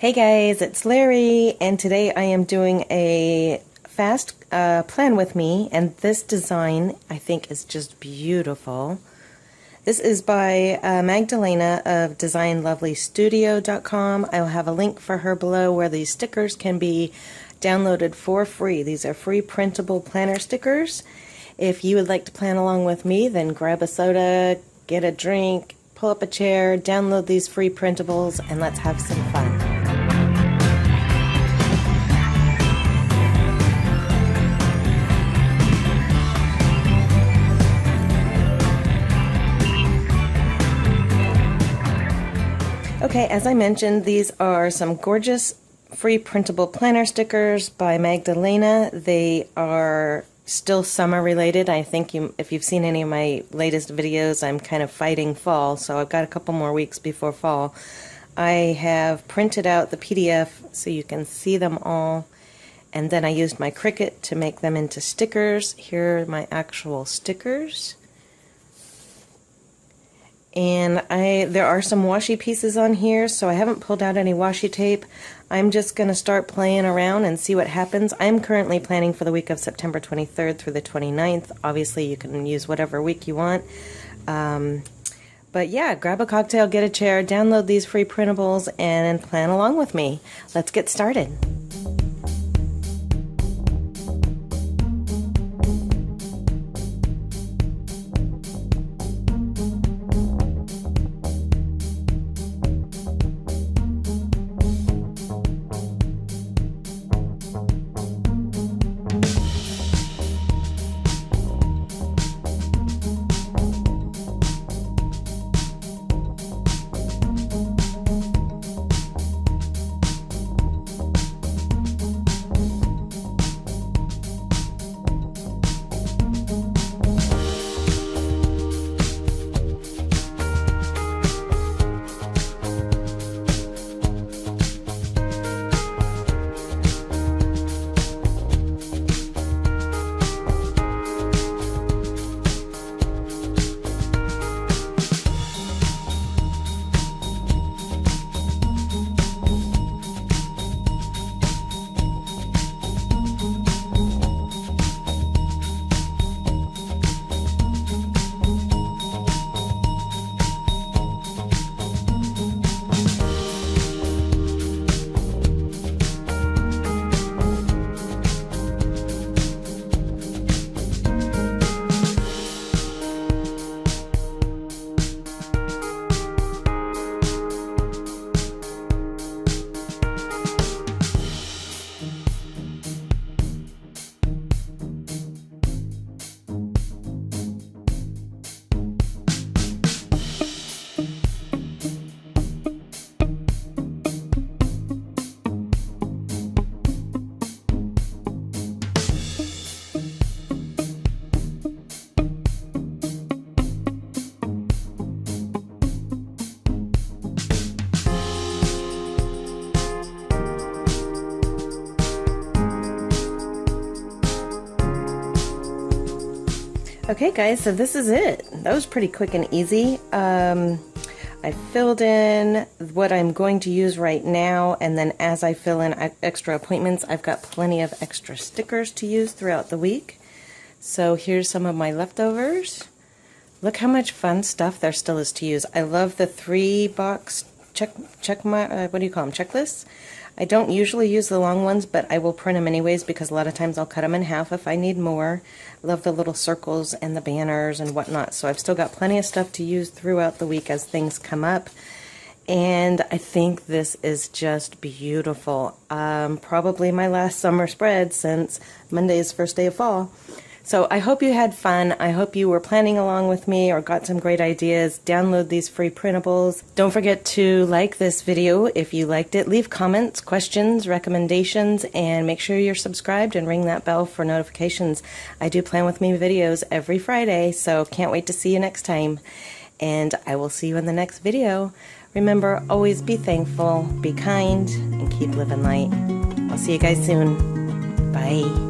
Hey guys, it's Larry, and today I am doing a fast plan with me, and this design I think is just beautiful. This is by Magdelena of DesignLovelyStudio.com. I'll have a link for her below where these stickers can be downloaded for free. These are free printable planner stickers. If you would like to plan along with me, then grab a soda, get a drink, pull up a chair, download these free printables, and let's have some fun. Okay, as I mentioned, these are some gorgeous free printable planner stickers by Magdelena. They are still summer related. I think if you've seen any of my latest videos, I'm kind of fighting fall, so I've got a couple more weeks before fall. I have printed out the PDF so you can see them all, and then I used my Cricut to make them into stickers. Here are my actual stickers. And there are some washi pieces on here, so I haven't pulled out any washi tape. I'm just going to start playing around and see what happens. I'm currently planning for the week of September 23rd through the 29th. Obviously, you can use whatever week you want. But yeah, grab a cocktail, get a chair, download these free printables, and plan along with me. Let's get started. Okay guys, so this is it. That was pretty quick and easy. I filled in what I'm going to use right now, and then as I fill in extra appointments, I've got plenty of extra stickers to use throughout the week. So here's some of my leftovers. Look how much fun stuff there still is to use. I love the 3-box checklists. I don't usually use the long ones, but I will print them anyways because a lot of times I'll cut them in half if I need more. I love the little circles and the banners and whatnot, so I've still got plenty of stuff to use throughout the week as things come up. And I think this is just beautiful. Probably my last summer spread since Monday's first day of fall. So I hope you had fun. I hope you were planning along with me or got some great ideas. Download these free printables. Don't forget to like this video if you liked it. Leave comments, questions, recommendations, and make sure you're subscribed and ring that bell for notifications. I do Plan With Me videos every Friday, so can't wait to see you next time. And I will see you in the next video. Remember, always be thankful, be kind, and keep living light. I'll see you guys soon. Bye.